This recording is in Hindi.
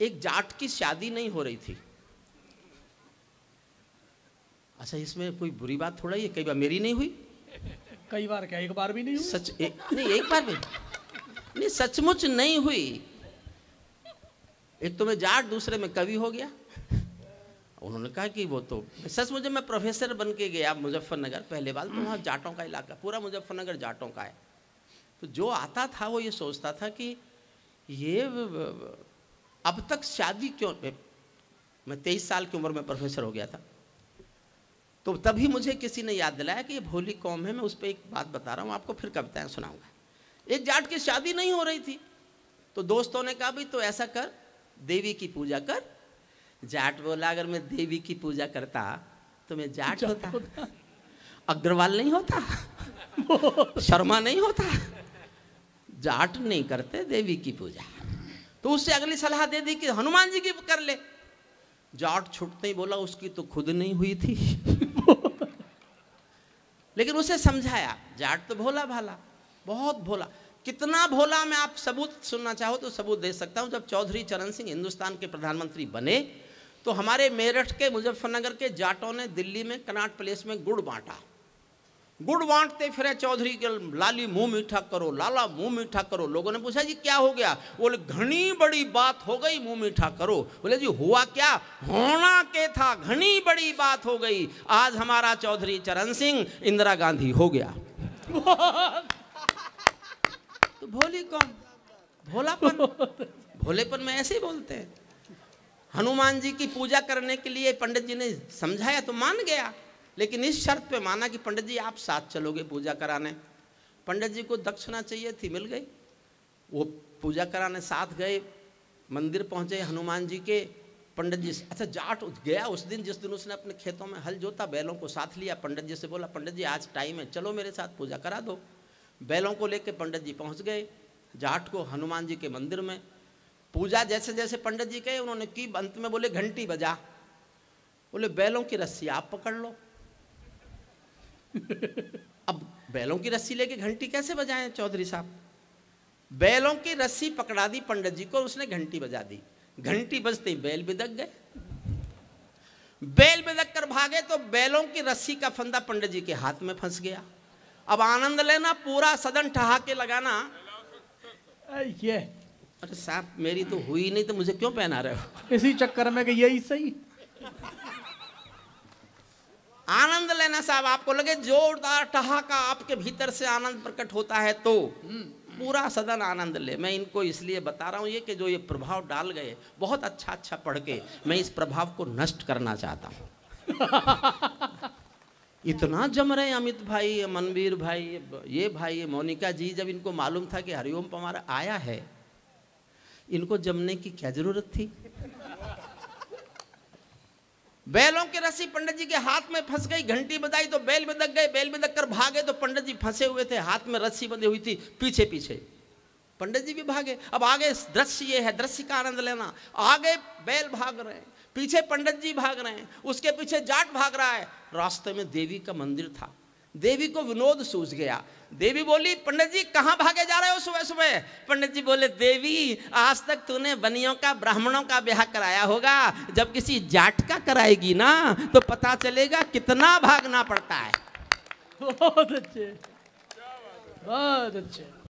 एक जाट की शादी नहीं हो रही थी। अच्छा, इसमें कोई बुरी बात थोड़ा ही है, कई बार मेरी नहीं हुई। कई बार क्या, एक बार भी नहीं हुई? सच नहीं, एक बार भी नहीं, सचमुच नहीं हुई। एक तो मैं जाट, दूसरे में कवि हो गया। उन्होंने कहा कि वो तो सच, मुझे मैं प्रोफेसर बन के गया मुजफ्फरनगर, पहले बार तो वहाँ जाटों का इलाका, पूरा मुजफ्फरनगर जाटों का है। तो जो आता था वो ये सोचता था कि ये अब तक शादी क्यों। मैं 23 साल की उम्र में प्रोफेसर हो गया था, तो तभी मुझे किसी ने याद दिलाया कि ये भोली कौम है। मैं उस पर एक बात बता रहा हूँ आपको, फिर कविताएं सुनाऊंगा। एक जाट की शादी नहीं हो रही थी, तो दोस्तों ने कहा भाई तो ऐसा कर, देवी की पूजा कर। जाट बोला अगर मैं देवी की पूजा करता तो मैं जाट होता, अग्रवाल नहीं होता, शर्मा नहीं होता। जाट नहीं करते देवी की पूजा। तो उससे अगली सलाह दे दी कि हनुमान जी की कर ले। जाट छुटते ही बोला उसकी तो खुद नहीं हुई थी। लेकिन उसे समझाया, जाट तो भोला भाला, बहुत भोला। कितना भोला, मैं आप सबूत सुनना चाहो तो सबूत दे सकता हूं। जब चौधरी चरण सिंह हिंदुस्तान के प्रधानमंत्री बने तो हमारे मेरठ के, मुजफ्फरनगर के जाटों ने दिल्ली में कनॉट प्लेस में गुड़ बांटा। गुड़ बांटते फिरे चौधरी के, लाली मुंह मीठा करो, लाला मुंह मीठा करो। लोगों ने पूछा जी क्या हो गया? बोले घनी बड़ी बात हो गई, मुंह मीठा करो। बोले जी हुआ क्या? होना के था, घनी बड़ी बात हो गई, आज हमारा चौधरी चरण सिंह इंदिरा गांधी हो गया। तो भोली कौन, भोलापन, भोलेपन में ऐसे ही बोलते हैं। हनुमान जी की पूजा करने के लिए पंडित जी ने समझाया तो मान गया, लेकिन इस शर्त पे माना कि पंडित जी आप साथ चलोगे पूजा कराने। पंडित जी को दक्षिणा चाहिए थी, मिल गई। वो पूजा कराने साथ गए, मंदिर पहुंचे हनुमान जी के। पंडित जी, अच्छा जाट गया उस दिन, जिस दिन उसने अपने खेतों में हल जोता, बैलों को साथ लिया। पंडित जी से बोला पंडित जी आज टाइम है, चलो मेरे साथ पूजा करा दो। बैलों को लेके पंडित जी पहुंच गए जाट को हनुमान जी के मंदिर में। पूजा जैसे जैसे पंडित जी कहे उन्होंने की, अंत में बोले घंटी बजा। बोले बैलों की रस्सी आप पकड़ लो। अब बैलों की रस्सी लेके घंटी कैसे बजाएं चौधरी साहब? बैलों की रस्सी पकड़ा दी पंडित जी को, उसने घंटी बजा दी। घंटी बजते ही बैल बिदक गए। बैल बिदक कर भागे तो बैलों की रस्सी का फंदा पंडित जी के हाथ में फंस गया। अब आनंद लेना, पूरा सदन ठहाके लगाना। ये अरे साहब मेरी तो हुई नहीं तो मुझे क्यों पहना रहे हो? इसी चक्कर में कि यही सही। आनंद लेना साहब, आपको लगे जोरदार ठहाका आपके भीतर से आनंद प्रकट होता है तो पूरा सदन आनंद ले। मैं इनको इसलिए बता रहा हूं ये कि जो ये प्रभाव डाल गए बहुत अच्छा अच्छा पढ़ के, मैं इस प्रभाव को नष्ट करना चाहता हूं। इतना जम रहे अमित भाई, मनवीर भाई, ये भाई, मोनिका जी, जब इनको मालूम था कि हरिओम पमार आया है, इनको जमने की क्या जरूरत थी? बैलों की रस्सी पंडित जी के हाथ में फंस गई, घंटी बजाई तो बैल बिदक गए। बैल बिदक कर भागे तो पंडित जी फंसे हुए थे, हाथ में रस्सी बंधी हुई थी, पीछे पीछे पंडित जी भी भागे। अब आगे दृश्य ये है, दृश्य का आनंद लेना। आगे बैल भाग रहे हैं, पीछे पंडित जी भाग रहे हैं, उसके पीछे जाट भाग रहा है। रास्ते में देवी का मंदिर था। देवी को विनोद सूझ गया। देवी बोली पंडित जी कहाँ भागे जा रहे हो सुबह सुबह? पंडित जी बोले देवी आज तक तूने बनियों का, ब्राह्मणों का ब्याह कराया होगा, जब किसी जाट का कराएगी ना तो पता चलेगा कितना भागना पड़ता है। बहुत अच्छे, बहुत अच्छे।